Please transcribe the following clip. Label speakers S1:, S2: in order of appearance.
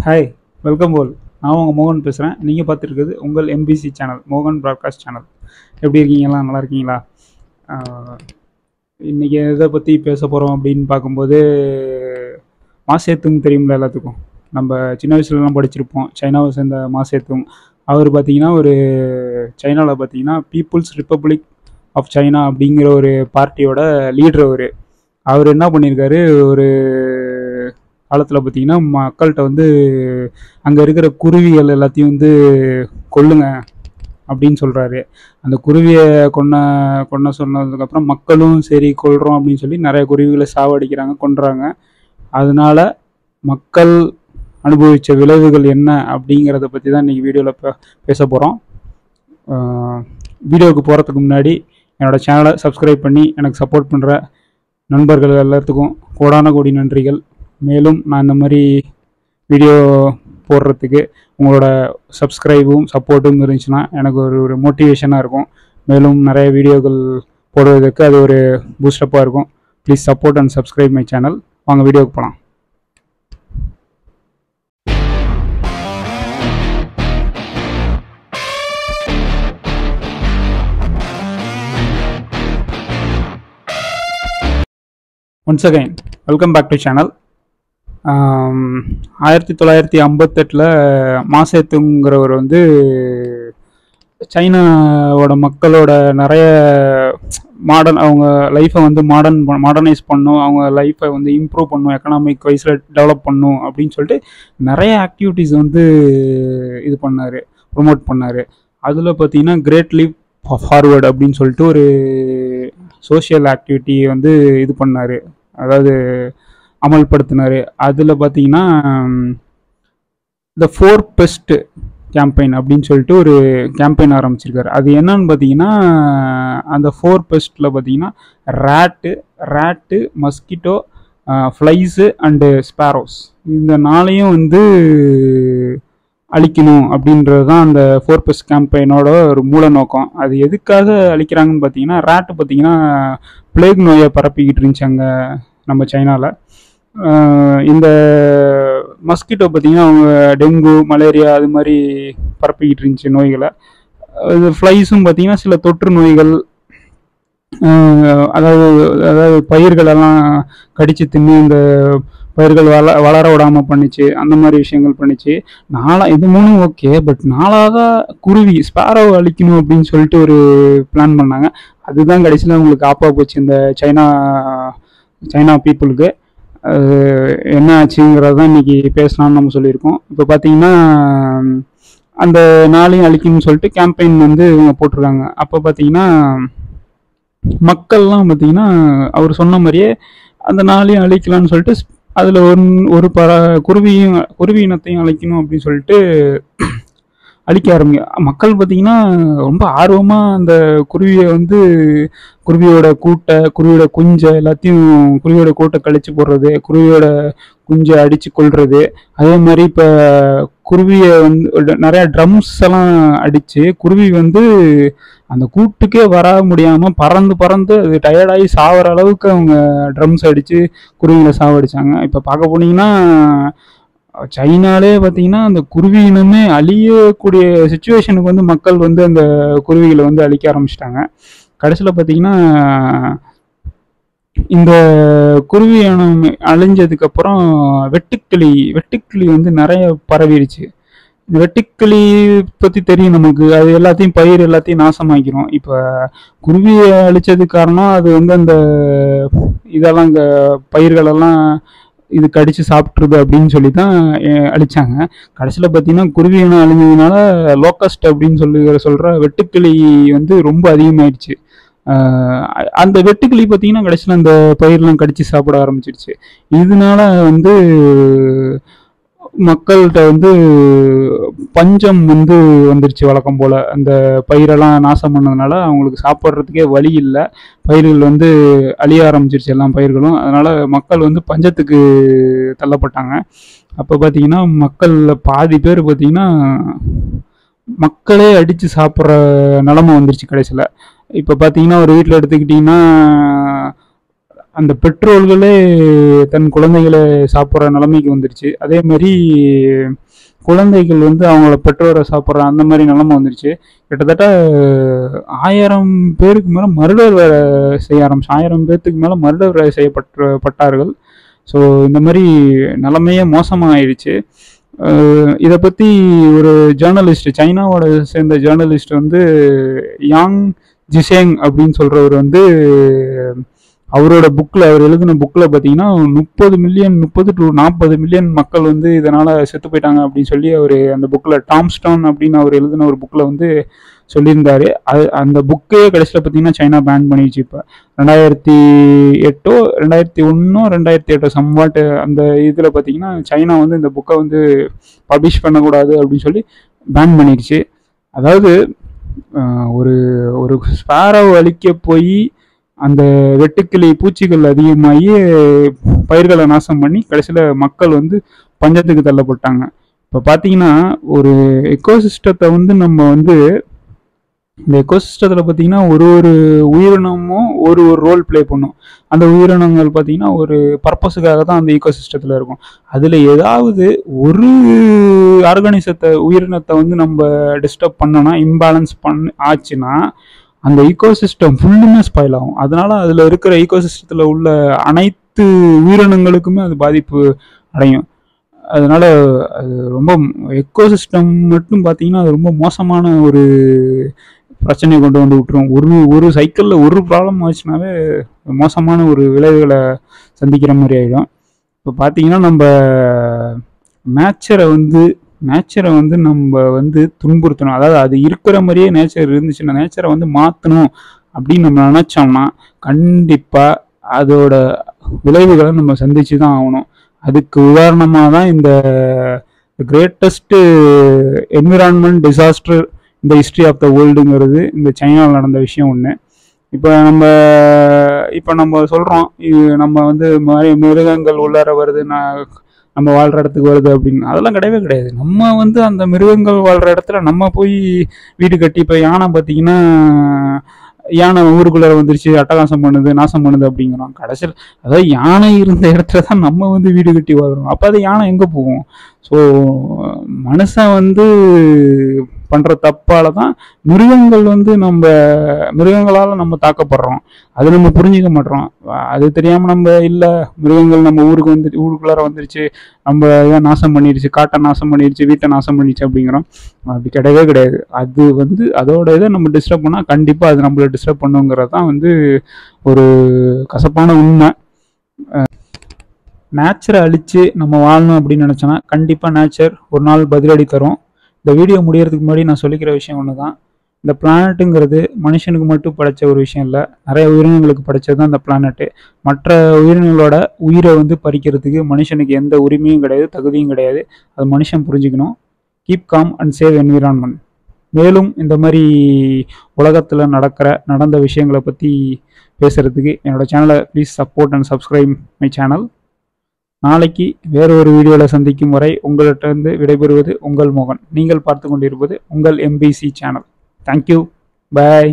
S1: Hi, welcome போல். நான் உங்கள் மோகன் பேசுகிறேன். நீங்கள் பார்த்துருக்குது உங்கள் எம்பிசி சேனல், மோகன் ப்ராட்காஸ்ட் சேனல். எப்படி இருக்கீங்களா? நல்லா இருக்கீங்களா? இன்றைக்கி எதை பற்றி பேச போகிறோம் அப்படின்னு பார்க்கும்போது, மாசேத்துங் தெரியுமில்ல எல்லாத்துக்கும். நம்ம சின்ன வயசுலலாம் படிச்சிருப்போம். சைனாவை சேர்ந்த மாசேத்துங். அவர் பார்த்திங்கன்னா ஒரு சைனாவில் பார்த்திங்கன்னா பீப்புள்ஸ் ரிப்பப்ளிக் ஆஃப் சைனா அப்படிங்கிற ஒரு பார்ட்டியோட லீடர். அவர் என்ன பண்ணியிருக்காரு, ஒரு காலத்தில் பார்த்திங்கன்னா மக்கள்கிட்ட வந்து அங்கே இருக்கிற குருவிகள் எல்லாத்தையும் வந்து கொல்லுங்க அப்படின்னு சொல்கிறாரு. அந்த குருவியை கொன்ன சொன்னதுக்கப்புறம் மக்களும் சரி கொல்கிறோம் அப்படின்னு சொல்லி நிறைய குருவிகளை சாவடிக்கிறாங்க, கொன்றாங்க. அதனால மக்கள் அனுபவித்த விளைவுகள் என்ன அப்படிங்கிறத பற்றி தான் இன்றைக்கி வீடியோவில் பேச போகிறோம். வீடியோவுக்கு போகிறதுக்கு முன்னாடி என்னோடய சேனலை சப்ஸ்கிரைப் பண்ணி எனக்கு சப்போர்ட் பண்ணுற நண்பர்கள் எல்லாத்துக்கும் கோடான கோடி நன்றிகள். மேலும் நான் இந்த மாதிரி வீடியோ போடுறதுக்கு உங்களோட சப்ஸ்கிரைபும் சப்போர்ட்டும் இருந்துச்சுன்னா எனக்கு ஒரு மோட்டிவேஷனாக இருக்கும். மேலும் நிறைய வீடியோக்கள் போடுறதுக்கு அது ஒரு பூஸ்டப்பாக இருக்கும். Please support and subscribe my channel. வாங்க வீடியோவுக்கு போகலாம். Once again welcome back to channel. 1958 மாசேத்துங்கிறவர் வந்து சைனாவோட மக்களோட நிறைய அவங்க லைஃப்பை வந்து மாடர்னைஸ் பண்ணும், அவங்க லைஃப்பை வந்து இம்ப்ரூவ் பண்ணும், எக்கனாமிக் வைஸில் டெவலப் பண்ணும் அப்படின்னு சொல்லிட்டு நிறைய ஆக்டிவிட்டீஸ் வந்து இது பண்ணார், ப்ரொமோட் பண்ணார். அதில் பார்த்தீங்கன்னா கிரேட் லீப் ஃபார்வர்டு அப்படின்னு சொல்லிட்டு ஒரு சோஷியல் ஆக்டிவிட்டியை வந்து இது பண்ணார், அதாவது அமல்படுத்தினார். அதில் பார்த்தீங்கன்னா த 4 பெஸ்ட் கேம்பெயின் அப்படின்னு சொல்லிட்டு ஒரு கேம்பெயின் ஆரம்பிச்சிருக்காரு. அது என்னன்னு பார்த்தீங்கன்னா, அந்த 4 பெஸ்ட்டில் பார்த்தீங்கன்னா ரேட்டு, மஸ்கிட்டோ, ஃப்ளைஸு அண்டு ஸ்பேரோஸ், இந்த 4ஐயும் வந்து அழிக்கணும் அப்படின்றது தான் அந்த 4 பெஸ்ட் கேம்பெயினோட ஒரு மூல நோக்கம். அது எதுக்காக அழிக்கிறாங்கன்னு பார்த்தீங்கன்னா, ரேட்டு பார்த்தீங்கன்னா பிளேக் நோயை பரப்பிக்கிட்டு இருந்துச்சு அங்கே நம்ம சைனாவில். இந்த மஸ்கிட்டோ பார்த்திங்கன்னா அவங்க டெங்கு, மலேரியா அது மாதிரி பரப்பிக்கிட்டு இருந்துச்சு நோய்களை. இது ஃப்ளைஸும் பார்த்திங்கன்னா சில தொற்று நோய்கள், அதாவது பயிர்களெல்லாம் கடித்து தின்னு இந்த பயிர்கள் வளர விடாமல் பண்ணிச்சு, அந்த மாதிரி விஷயங்கள் பண்ணிச்சு. இது 3 ஓகே, பட் 4ஆக குருவி ஸ்பேரோவை அழிக்கணும் அப்படின்னு சொல்லிட்டு ஒரு பிளான் பண்ணாங்க. அதுதான் கடைசியில் அவங்களுக்கு ஆப்பா போச்சு இந்த சைனா பீப்புளுக்கு. என்ன ஆச்சுங்கிறது தான் இன்றைக்கி பேசலாம்னு நம்ம சொல்லியிருக்கோம். இப்போ பார்த்தீங்கன்னா அந்த 4ஐயும் அழிக்கணும்னு சொல்லிட்டு கேம்பெயின் வந்து இவங்க போட்டிருக்காங்க. அப்போ பார்த்தீங்கன்னா மக்கள்லாம் பார்த்தீங்கன்னா அவர் சொன்ன மாதிரியே அந்த 4ஐயும் அழிக்கலான்னு சொல்லிட்டு அதில் ஒரு குருவி இனத்தையும் அழிக்கணும் அப்படின்னு சொல்லிட்டு அழிக்க ஆரம்பிங்க. மக்கள் பார்த்திங்கன்னா ரொம்ப ஆர்வமாக அந்த குருவியை வந்து குருவியோட குஞ்சை எல்லாத்தையும் குருவியோட கூட்டை கழிச்சு போடுறது, குருவியோட குஞ்சை அடித்து கொள்வது. அதே மாதிரி இப்போ குருவியை வந்து நிறையா ட்ரம்ஸ் எல்லாம் அடித்து குருவி வந்து அந்த கூட்டுக்கே வர முடியாமல் பறந்து அது டயர்டாகி சாகிற அளவுக்கு அவங்க ட்ரம்ஸ் அடித்து குருவிகளை சாவடிச்சாங்க. இப்போ பார்க்க போனீங்கன்னா சைனாலே பார்த்தீங்கன்னா அந்த குருவி இனமே அழியக்கூடிய சுச்சுவேஷனுக்கு வந்து மக்கள் வந்து அந்த குருவிகளை வந்து அழிக்க ஆரம்பிச்சிட்டாங்க. கடைசியில் பார்த்தீங்கன்னா இந்த குருவி இனம் அழிஞ்சதுக்கப்புறம் வெட்டுக்கிளி வந்து நிறைய பரவிடுச்சு. இந்த வெட்டுக்கிளி பற்றி தெரியும் நமக்கு, அது எல்லாத்தையும் பயிர் எல்லாத்தையும் நாசமாக்கிறோம். இப்போ குருவியை அழிச்சதுக்கு காரணம் அது வந்து அந்த இதெல்லாம் இங்கே பயிர்களெல்லாம் இது கடிச்சு சாப்பிட்ருது அப்படின்னு சொல்லி தான் அழிச்சாங்க. கடைசியில் பார்த்தீங்கன்னா குருவி இனம் அழிஞ்சதுனால லோக்கஸ்ட் அப்படின்னு சொல்கிற வெட்டுக்கிளி வந்து ரொம்ப அதிகமாயிடுச்சு. அந்த வெட்டுக்கிளி பார்த்தீங்கன்னா கடைசியில் அந்த பயிரெலாம் கடிச்சு சாப்பிட ஆரம்பிச்சிடுச்சு. இதனால வந்து மக்கள்கிட்ட வந்து பஞ்சம் வந்து வந்துருச்சு. வழக்கம் போல் அந்த பயிரெல்லாம் நாசம் பண்ணதுனால அவங்களுக்கு சாப்பிட்றதுக்கே வழி இல்லை, பயிர்கள் வந்து அழிய ஆரம்பிச்சிருச்சு எல்லா பயிர்களும். அதனால் மக்கள் வந்து பஞ்சத்துக்கு தள்ளப்பட்டாங்க. அப்போ பார்த்திங்கன்னா மக்களில் பாதி பேர் பார்த்திங்கன்னா மக்களே அடித்து சாப்பிட்ற நிலமை வந்துருச்சு கடைசியில். இப்போ பார்த்திங்கன்னா ஒரு வீட்டில் எடுத்துக்கிட்டிங்கன்னா அந்த பெற்றோர்களே தன் குழந்தைகளை சாப்பிட்ற நிலைமைக்கு வந்துருச்சு. அதே மாதிரி குழந்தைகள் வந்து அவங்களோட பெற்றோரை சாப்பிட்ற அந்த மாதிரி நிலைமை வந்துருச்சு. கிட்டத்தட்ட 1000 பேருக்கு மேலே மர்டர் வேலை செய்ய ஆரம்பிச்சு, 1000 பேர்த்துக்கு மேலே மர்டர் வேலை செய்யப்பட்டார்கள். ஸோ இந்த மாதிரி நிலைமையே மோசமாகிடுச்சு. இதை பற்றி ஒரு ஜேர்னலிஸ்ட், சைனாவோட சேர்ந்த ஜேர்னலிஸ்ட் வந்து யாங் ஜிஷேங் அப்படின்னு சொல்கிறவர் வந்து அவரோட புக்கில், அவர் எழுதின புக்கில் பார்த்தீங்கன்னா 30 to 40 மில்லியன் மக்கள் வந்து இதனால் செத்து போயிட்டாங்க அப்படின்னு சொல்லி அவர் அந்த புக்கில், டாம்ஸ்டான் அப்படின்னு அவர் எழுதின ஒரு புக்கில் வந்து சொல்லியிருந்தாரு. அந்த புக்கே கடைசியில் பார்த்தீங்கன்னா சைனா பேன் பண்ணிடுச்சு. இப்போ 2008 2008 சம்வாட் அந்த இதில் பார்த்தீங்கன்னா சைனா வந்து இந்த புக்கை வந்து பப்ளிஷ் பண்ணக்கூடாது அப்படின்னு சொல்லி பேன் பண்ணிடுச்சு. அதாவது ஒரு ஒரு ஸ்பேரோவை அழிக்க போய் அந்த வெட்டுக்கிளி பூச்சிகள் அதிகமாகி பயிர்களை நாசம் பண்ணி கடைசியில் மக்கள் வந்து பஞ்சத்துக்கு தள்ளப்பட்டாங்க. இப்போ பார்த்தீங்கன்னா ஒரு எக்கோசிஸ்டத்தை வந்து நம்ம வந்து இந்த எக்கோசிஸ்டத்தில் பார்த்தீங்கன்னா ஒரு உயிரினமும் ஒரு ரோல் ப்ளே பண்ணும். அந்த உயிரினங்கள் பார்த்தீங்கன்னா ஒரு பர்பஸுக்காக தான் அந்த ஈகோசிஸ்டத்தில் இருக்கும். அதில் ஏதாவது ஒரு உயிரினத்தை வந்து நம்ம டிஸ்டர்ப் பண்ணோன்னா, இம்பேலன்ஸ் ஆச்சுன்னா அந்த ஈகோசிஸ்டம் ஃபுல்லுமே ஸ்பாயில் ஆகும். அதனால அதில் இருக்கிற ஈகோசிஸ்டத்தில் உள்ள அனைத்து உயிரினங்களுக்குமே அது பாதிப்பு அடையும். அதனால அது ரொம்ப எக்கோசிஸ்டம் மட்டும் பார்த்தீங்கன்னா அது ரொம்ப மோசமான ஒரு பிரச்சனையை கொண்டு வந்து விட்டுரும். ஒரு சைக்கிளில் ஒரு ப்ராப்ளம் ஆச்சுனாவே மோசமான ஒரு விளைவுகளை சந்திக்கிற மாதிரி ஆகிடும். இப்போ பார்த்தீங்கன்னா நம்ம நேச்சரை வந்து நம்ம வந்து துன்புறுத்தணும். அதாவது அது இருக்கிற மாதிரியே நேச்சர் இருந்துச்சுன்னா, நேச்சரை வந்து மாற்றணும் அப்படின்னு நம்ம நினச்சோம்னா கண்டிப்பாக அதோட விளைவுகளை நம்ம சந்திச்சு தான் ஆகணும். அதுக்கு உதாரணமாக தான் இந்த கிரேட்டஸ்ட் என்விரான்மெண்ட் டிசாஸ்டர் இந்த ஹிஸ்ட்ரி ஆஃப் த வேர்ல்டுங்கிறது இந்த சைனாவில் நடந்த விஷயம் ஒன்று. இப்போ நம்ம சொல்கிறோம் இது நம்ம வந்து மிருகங்கள் உள்ளார வருது, நம்ம வாழ்கிற இடத்துக்கு வருது அப்படின்னு. அதெல்லாம் கிடையவே கிடையாது. நம்ம வந்து அந்த மிருகங்கள் வாழ்கிற இடத்துல நம்ம போய் வீடு கட்டி, இப்போ யானை பார்த்தீங்கன்னா யானை ஊருக்குள்ளே வந்துருச்சு, அட்டகாசம் பண்ணுது, நாசம் பண்ணுது அப்படிங்கிறோம். கடைசியில் அதாவது யானை இருந்த இடத்துல தான் நம்ம வந்து வீடு கட்டி வாழ்கிறோம். அப்போ அது யானை எங்கே போகும்? ஸோ மனுஷன் வந்து பண்ணுற தப்பால் தான் மிருகங்களால் நம்ம தாக்கப்படுறோம். அது நம்ம புரிஞ்சிக்க மாட்டோம். அது தெரியாமல் நம்ம இல்லை மிருகங்கள் நம்ம ஊருக்குள்ளார வந்துருச்சு, நம்ம ஏன் நாசம் பண்ணிடுச்சு, காட்டை நாசம் பண்ணிடுச்சு, வீட்டை நாசம் பண்ணிடுச்சு அப்படிங்கிறோம். அப்படி கிடையவே கிடையாது. அது வந்து அதோட இதை நம்ம டிஸ்டர்ப் பண்ணால் கண்டிப்பாக அது நம்மளை டிஸ்டர்ப் பண்ணுங்கிறது தான் வந்து ஒரு கசப்பான உண்மை. நேச்சரை அழித்து நம்ம வாழணும் அப்படின்னு நினச்சோன்னா கண்டிப்பாக நேச்சர் ஒரு நாள் பதிலடி தரும். இந்த வீடியோ முடியறதுக்கு முன்னாடி நான் சொல்லிக்கிற விஷயம் ஒன்று தான். இந்த பிளானட்டுங்கிறது மனுஷனுக்கு மட்டும் படைச்ச ஒரு விஷயம் இல்லை, நிறைய உயிரினங்களுக்கு படைச்சது தான் இந்த பிளானட்டு. மற்ற உயிரினங்களோட உயிரை வந்து பறிக்கிறதுக்கு மனுஷனுக்கு எந்த உரிமையும் கிடையாது, தகுதியும் கிடையாது. அது மனுஷன் புரிஞ்சுக்கணும். Keep com and save environment. மேலும் இந்த மாதிரி உலகத்தில் நடந்த விஷயங்களை பற்றி பேசுகிறதுக்கு என்னோட சேனலை please support and subscribe my channel. நாளைக்கு வேறு ஒரு வீடியோவில் சந்திக்கும் வரை உங்கள்கிட்ட விடைபெறுவது உங்கள் மோகன். நீங்கள் பார்த்து கொண்டிருப்பது உங்கள் MBC சேனல். தேங்க்யூ, பாய்.